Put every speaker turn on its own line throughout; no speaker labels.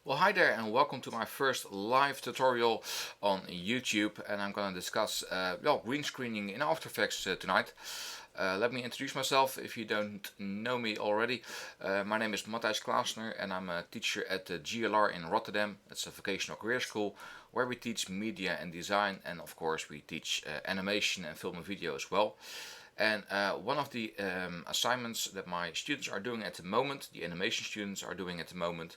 Well, hi there and welcome to my first live tutorial on YouTube, and I'm going to discuss green screening in After Effects tonight. Let me introduce myself if you don't know me already. My name is Matthijs Klaasner and I'm a teacher at the GLR in Rotterdam. It's a vocational career school where we teach media and design, and of course we teach animation and film and video as well. And one of the assignments that my students are doing at the moment, the animation students are doing at the moment,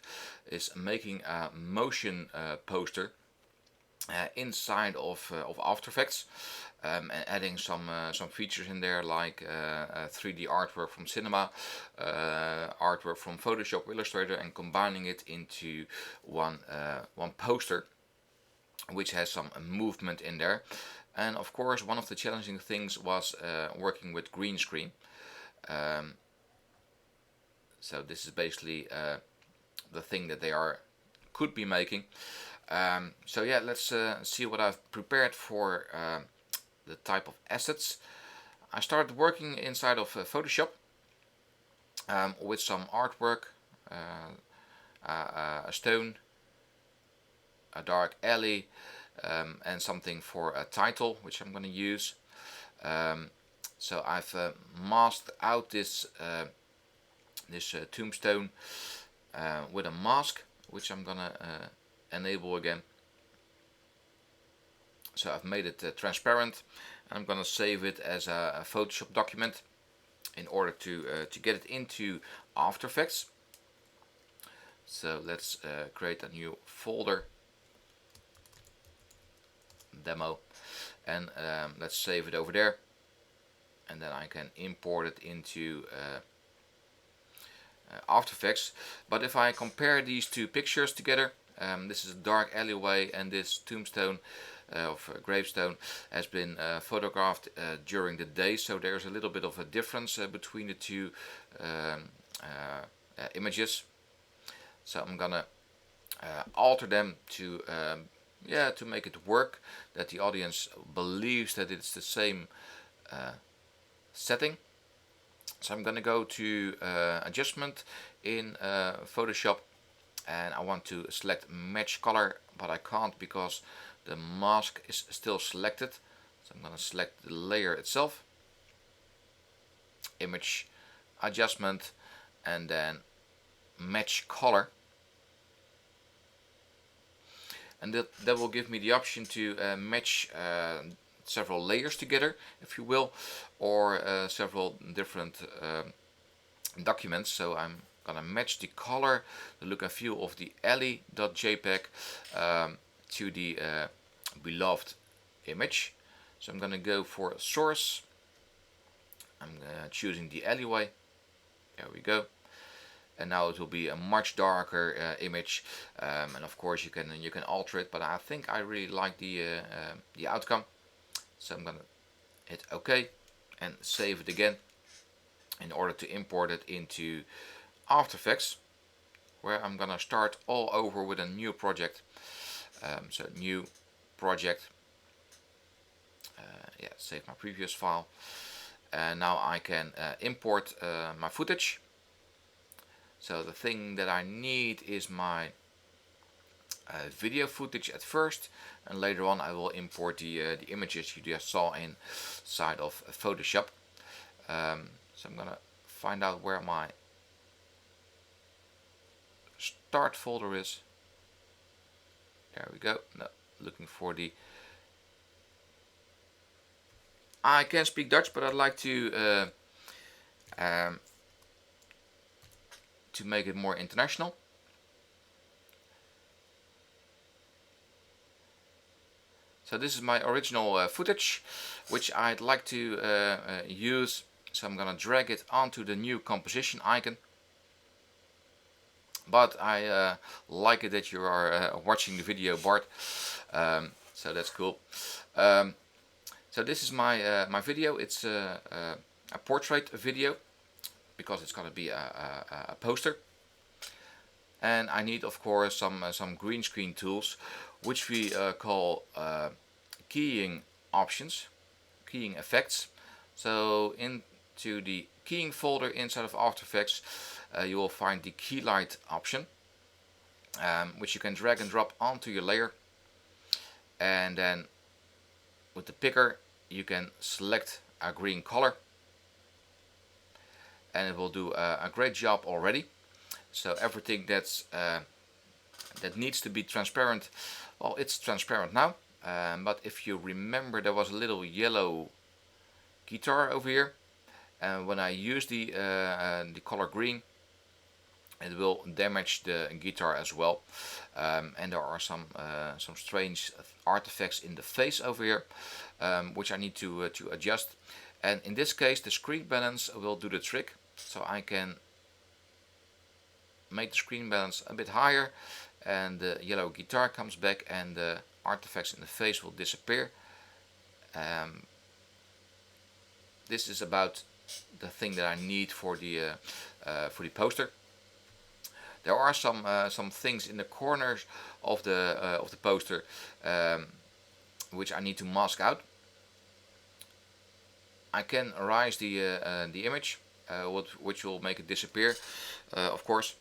is making a motion poster inside of After Effects, and adding some features in there like 3D artwork from cinema, artwork from Photoshop, Illustrator, and combining it into one poster, which has some movement in there. And of course, one of the challenging things was working with green screen. So this is basically the thing that they could be making. So yeah, let's see what I've prepared for the type of assets. I started working inside of Photoshop with some artwork, a stone, a dark alley, and something for a title, which I'm going to use. So I've masked out this tombstone with a mask, which I'm going to enable again. So I've made it transparent, and I'm going to save it as a Photoshop document in order to get it into After Effects. So let's create a new folder, demo, and let's save it over there, and then I can import it into After Effects. But if I compare these two pictures together, this is a dark alleyway and this tombstone of gravestone has been photographed during the day, so there's a little bit of a difference between the two images. So I'm gonna alter them to make it work, that the audience believes that it's the same setting. So I'm gonna go to adjustment in Photoshop, and I want to select match color, but I can't because the mask is still selected. So I'm gonna select the layer itself, image, adjustment, and then match color. And that will give me the option to match several layers together, if you will, or several different documents. So I'm gonna match the color, the look and feel of the alley.jpg to the beloved image. So I'm gonna go for a source. I'm choosing the alleyway. There we go. And now it will be a much darker image, and of course you can alter it, but I think I really like the outcome. So I'm gonna hit OK and save it again in order to import it into After Effects, where I'm gonna start all over with a new project. So new project, save my previous file, and now I can import my footage. So the thing that I need is my video footage at first, and later on I will import the images you just saw inside of Photoshop. So I'm gonna find out where my start folder is. There we go. No, looking for the. I can speak Dutch, but I'd like to make it more international. So this is my original footage, which I'd like to use. So I'm gonna drag it onto the new composition icon. But I like it that you are watching the video, Bart. So that's cool. So this is my video. It's a portrait video, because it's going to be a poster. And I need, of course, some green screen tools, which we call keying options, keying effects. So into the keying folder inside of After Effects, you will find the key light option. which you can drag and drop onto your layer, and then with the picker you can select a green color, and it will do a great job already. So everything that needs to be transparent, well, it's transparent now. But if you remember, there was a little yellow guitar over here, and when I use the color green, it will damage the guitar as well. And there are some strange artifacts in the face over here, which I need to adjust. And in this case, the screen balance will do the trick. So I can make the screen balance a bit higher, and the yellow guitar comes back, and the artifacts in the face will disappear. This is about the thing that I need for the poster. There are some things in the corners of the poster which I need to mask out. I can erase the image, which will make it disappear, of course,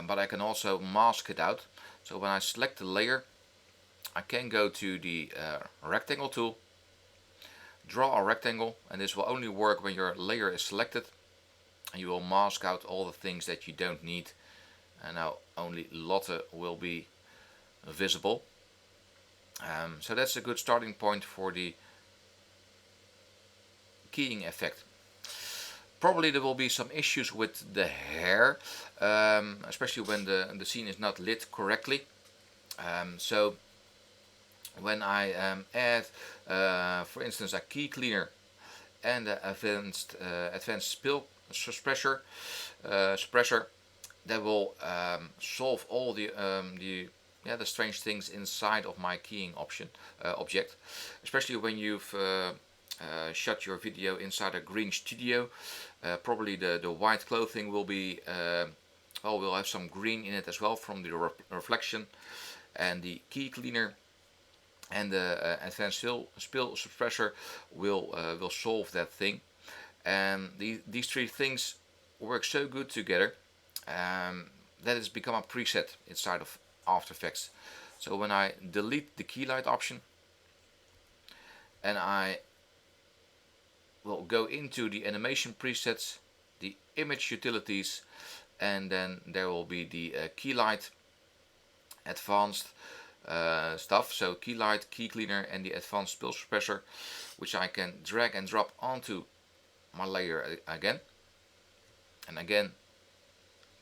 but I can also mask it out. So when I select the layer, I can go to the rectangle tool, draw a rectangle, and this will only work when your layer is selected, and you will mask out all the things that you don't need, and now only Lotte will be visible. So that's a good starting point for the keying effect. Probably there will be some issues with the hair, especially when the scene is not lit correctly. So when I add, for instance, a key cleaner and an advanced spill suppressor, that will solve all the strange things inside of my keying object, especially when you've shot your video inside a green studio. Probably the white clothing will be will have some green in it as well from the reflection, and the key cleaner and the advanced spill suppressor will solve that thing. And these three things work so good together that it's become a preset inside of After Effects. So when I delete the key light option, and I will go into the animation presets, the image utilities, and then there will be the key light advanced stuff. So key light, key cleaner, and the advanced spill suppressor, which I can drag and drop onto my layer again, and again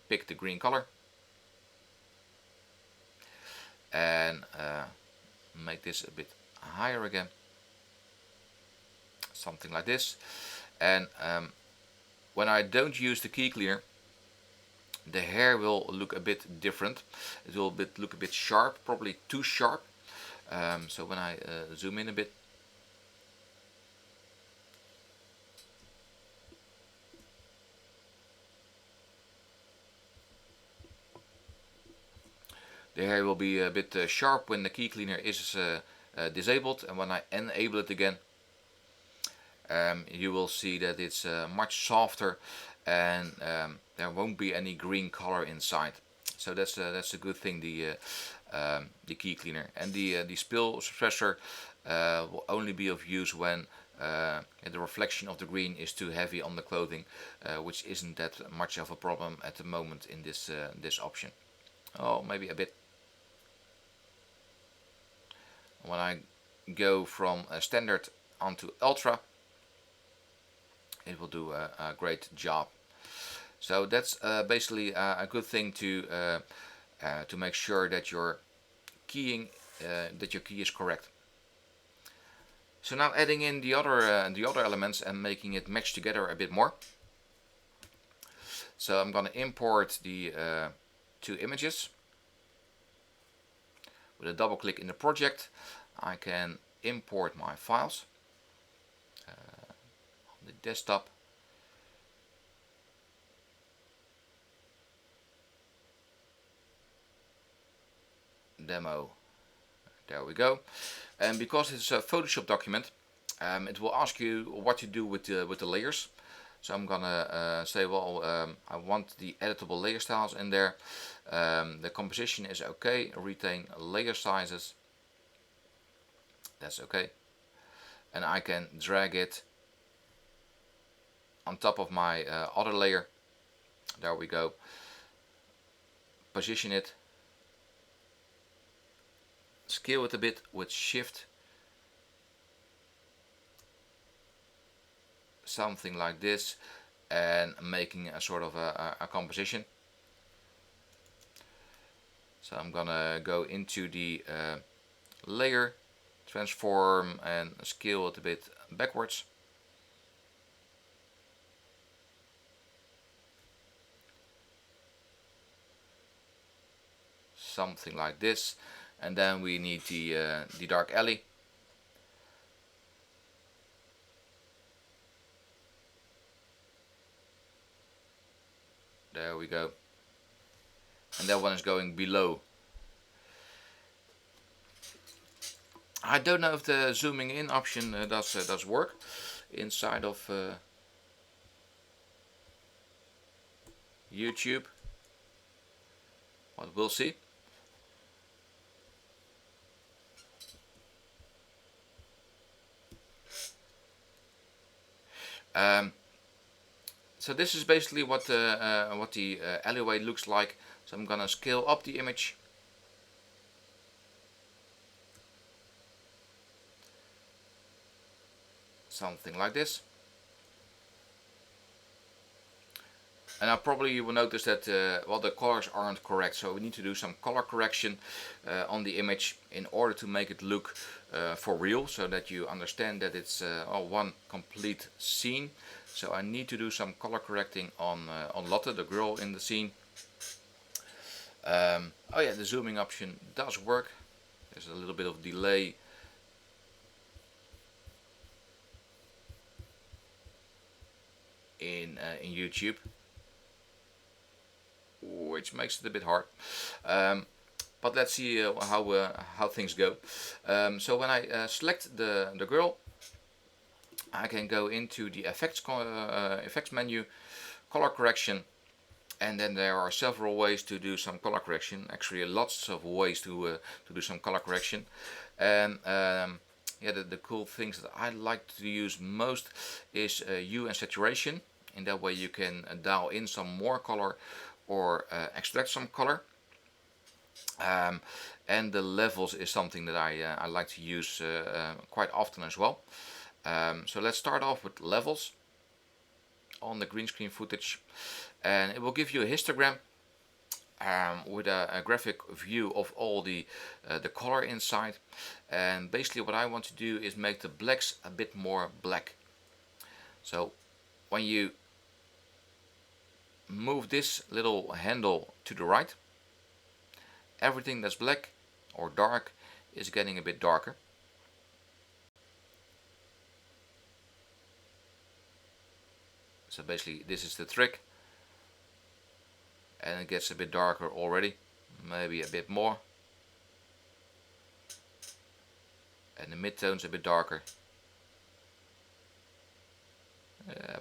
pick the green color and make this a bit higher again, something like this. And when I don't use the key cleaner, the hair will look a bit different. It will look a bit sharp, probably too sharp. So when I zoom in a bit, the hair will be a bit sharp when the key cleaner is disabled, and when I enable it again, you will see that it's much softer, and there won't be any green color inside. So that's a good thing, the key cleaner. And the spill suppressor will only be of use when the reflection of the green is too heavy on the clothing, which isn't that much of a problem at the moment in this option. Oh, maybe a bit. When I go from standard onto ultra, it will do a great job. So that's basically a good thing to make sure that your keying, that your key is correct. So now adding in the other elements and making it match together a bit more. So I'm going to import the two images. With a double click in the project, I can import my files on the desktop. Demo, there we go. And because it's a Photoshop document, it will ask you what to do with the layers. So I'm gonna say, well, I want the editable layer styles in there. The composition is okay. Retain layer sizes. That's okay. And I can drag it on top of my other layer. There we go. Position it. Scale it a bit with Shift. Something like this, and making a sort of a composition. So I'm gonna go into the layer, transform, and scale it a bit backwards. Something like this, and then we need the dark alley. There we go. And that one is going below. I don't know if the zooming in option does work inside of YouTube, but we'll see. So this is basically what the alleyway looks like. So I'm gonna scale up the image. Something like this. And now probably you will notice that well, the colors aren't correct, so we need to do some color correction on the image in order to make it look for real, so that you understand that it's one complete scene. So I need to do some color correcting on Lotte, the girl in the scene. Oh yeah, the zooming option does work. There's a little bit of delay. In YouTube, which makes it a bit hard. But let's see how things go. So when I select the girl, I can go into the effects menu, color correction, and then there are several ways to do some color correction. Actually, lots of ways to do some color correction. And yeah, the cool things that I like to use most is hue and saturation. In that way you can dial in some more color or extract some color. And the levels is something that I like to use quite often as well. So let's start off with levels on the green screen footage, and it will give you a histogram with a graphic view of all the color inside. And basically what I want to do is make the blacks a bit more black. So when you move this little handle to the right, everything that's black or dark is getting a bit darker. So basically this is the trick, and it gets a bit darker already, maybe a bit more, and the midtones a bit darker,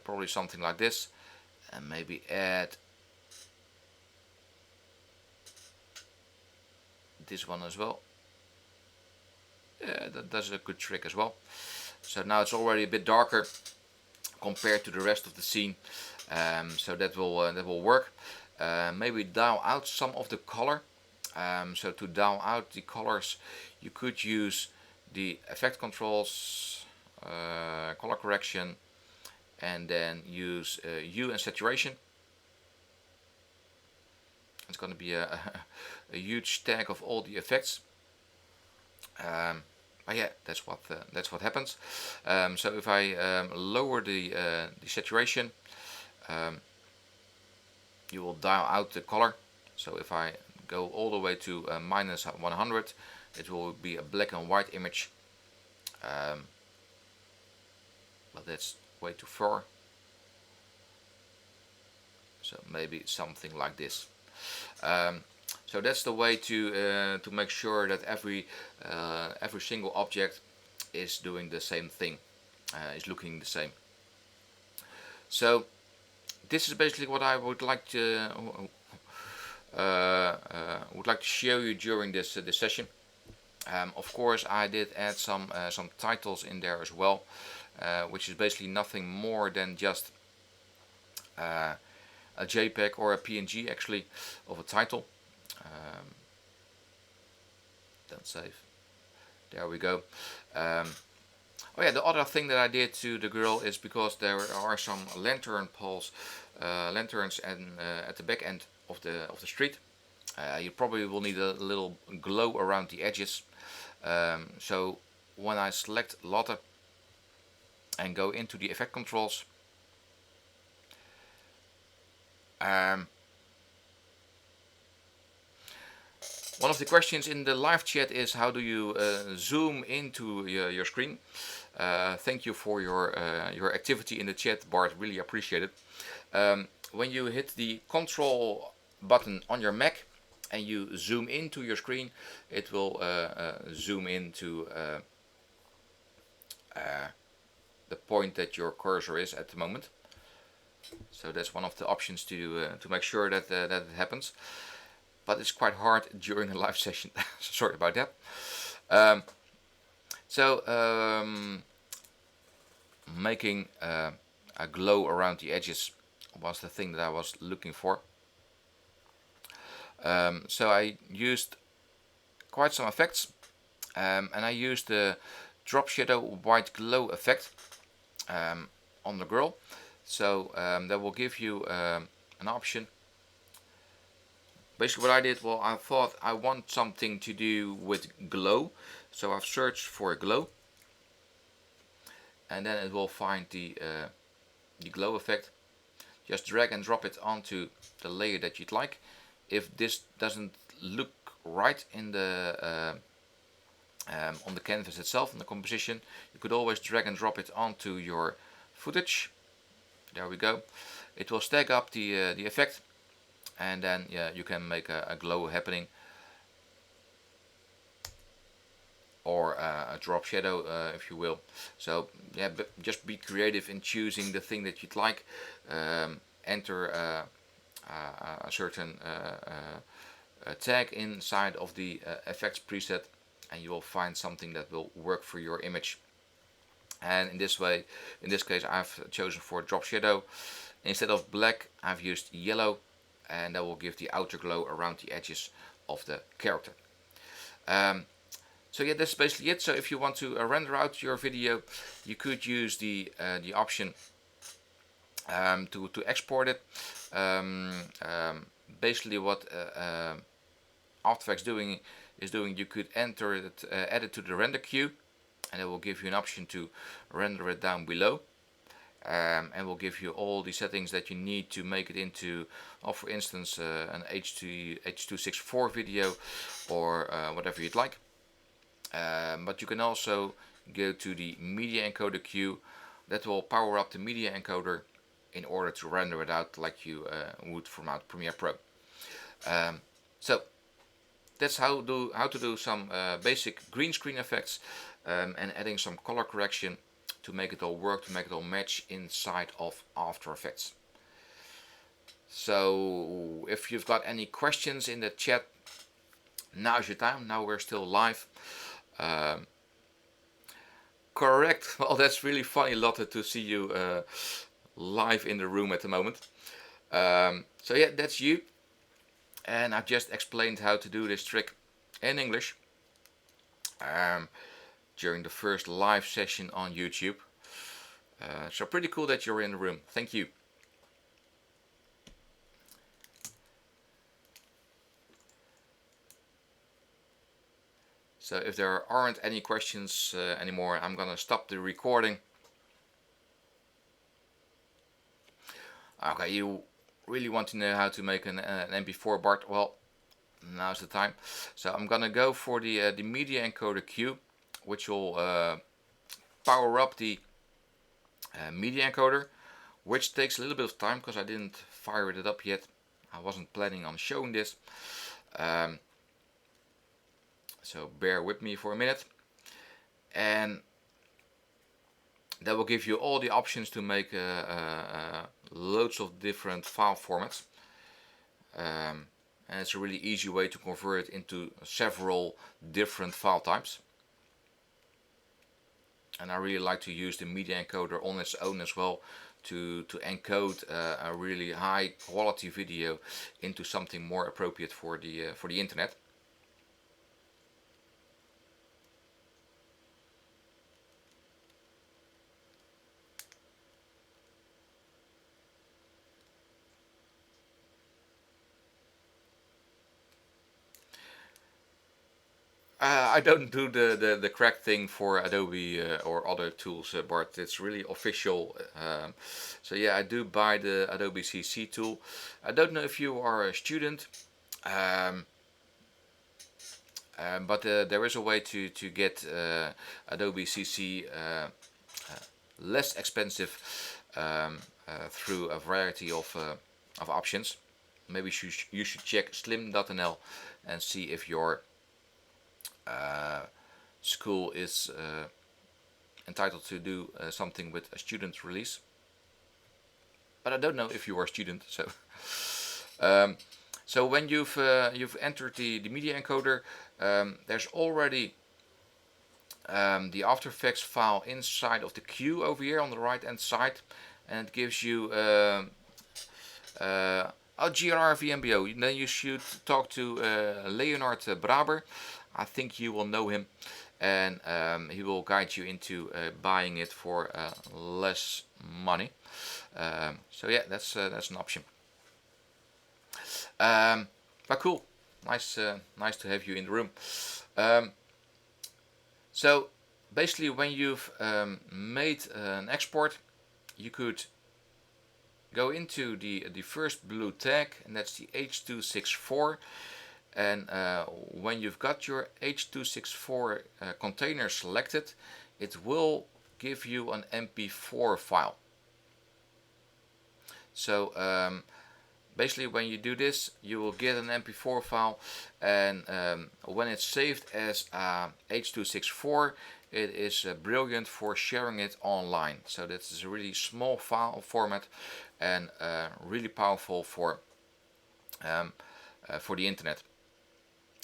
probably something like this, and maybe add this one as well. Yeah, that does a good trick as well. So now it's already a bit darker compared to the rest of the scene, so that will work. Maybe dial out some of the color. So to dial out the colors, you could use the effect controls, color correction, and then use hue and saturation. It's going to be a huge stack of all the effects. But yeah, that's what happens. So if I lower the saturation, you will dial out the color. So if I go all the way to minus 100, it will be a black and white image. But that's way too far. So maybe something like this. So that's the way to make sure that every single object is doing the same thing, is looking the same. So this is basically what I would like to show you during this session. Of course, I did add some titles in there as well, which is basically nothing more than just a JPEG or a PNG actually of a title. Don't save. There we go. Oh yeah, the other thing that I did to the girl is because there are some lantern poles, lanterns, and at the back end of the street. You probably will need a little glow around the edges. So when I select Lotte and go into the effect controls, one of the questions in the live chat is how do you zoom into your screen? Thank you for your activity in the chat, Bart. Really appreciate it. When you hit the control button on your Mac and you zoom into your screen, it will zoom into the point that your cursor is at the moment. So that's one of the options to make sure that that it happens. But it's quite hard during a live session. Sorry about that. Making a glow around the edges was the thing that I was looking for. So I used quite some effects, and I used the drop shadow white glow effect on the girl. So that will give you an option. Basically what I did, well, I thought I want something to do with glow, so I've searched for glow, and then it will find the glow effect. Just drag and drop it onto the layer that you'd like. If this doesn't look right in the on the canvas itself, in the composition, you could always drag and drop it onto your footage. There we go. It will stack up the effect, and then you can make a glow happening, or a drop shadow, if you will. So yeah, just be creative in choosing the thing that you'd like. Enter a certain tag inside of the effects preset, and you will find something that will work for your image. And in this case, I've chosen for drop shadow. Instead of black, I've used yellow, and that will give the outer glow around the edges of the character. So yeah, that's basically it. So if you want to render out your video, you could use the option to export it. Basically, what After Effects is doing, you could enter it, add it to the render queue, and it will give you an option to render it down below. And will give you all the settings that you need to make it into, for instance, an H.264 video, or whatever you'd like. But you can also go to the media encoder queue. That will power up the media encoder in order to render it out like you would from out Premiere Pro. So that's how to do some basic green screen effects, and adding some color correction to make it all work, to make it all match inside of After Effects. So if you've got any questions in the chat, now's your time. Now we're still live. Correct. Well, that's really funny, Lotte, to see you live in the room at the moment. So yeah, that's you. And I've just explained how to do this trick in English during the first live session on YouTube. So pretty cool that you're in the room. Thank you. So if there aren't any questions anymore, I'm gonna stop the recording. Okay, you really want to know how to make an MP4 Bart? Well, now's the time. So I'm gonna go for the media encoder queue, which will power up the media encoder, which takes a little bit of time because I didn't fire it up yet. I wasn't planning on showing this. So bear with me for a minute, and that will give you all the options to make loads of different file formats. And it's a really easy way to convert it into several different file types. And I really like to use the media encoder on its own as well to encode a really high quality video into something more appropriate for the internet. I don't do the crack thing for Adobe or other tools, but it's really official. So yeah, I do buy the Adobe CC tool. I don't know if you are a student, but there is a way to get Adobe CC less expensive through a variety of options. Maybe you should check slim.nl and see if your school is entitled to do something with a student release. But I don't know if you are a student, so so when you've entered the media encoder, there's already the After Effects file inside of the queue over here on the right hand side, and it gives you GRR VMBO. Then you should talk to Leonard Braber. I think you will know him, and he will guide you into buying it for less money. So yeah, that's an option. But cool, nice to have you in the room. So basically, when you've made an export, you could go into the first blue tag, and that's the H.264. And when you've got your H.264 container selected, it will give you an MP4 file. So basically, when you do this, you will get an MP4 file, and when it's saved as H.264, it is brilliant for sharing it online. So this is a really small file format and really powerful for the internet.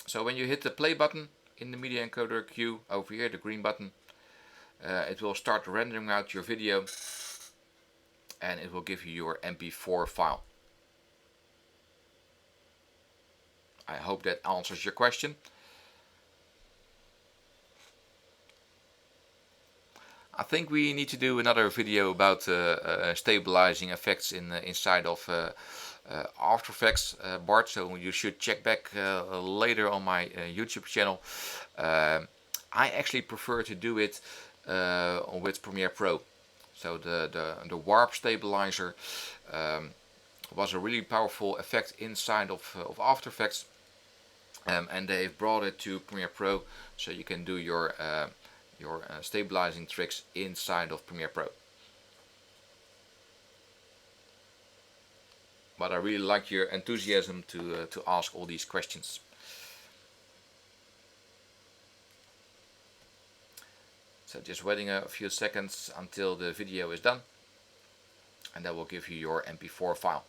So when you hit the play button in the media encoder queue over here, the green button, it will start rendering out your video, and it will give you your MP4 file. I hope that answers your question. I think we need to do another video about stabilizing effects inside of After Effects, Bart, so you should check back later on my YouTube channel. I actually prefer to do it with Premiere Pro. So the warp stabilizer was a really powerful effect inside of After Effects, and they've brought it to Premiere Pro, so you can do your stabilizing tricks inside of Premiere Pro. But I really like your enthusiasm to ask all these questions. So just waiting a few seconds until the video is done, and that will give you your MP4 file.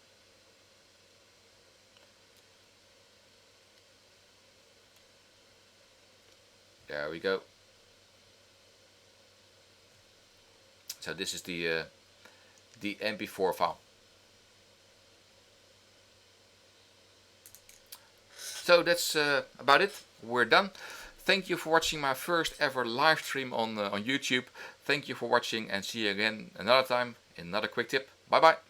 There we go. So this is the MP4 file. So that's about it. We're done. Thank you for watching my first ever live stream on YouTube. Thank you for watching, and see you again another time in another quick tip. Bye bye.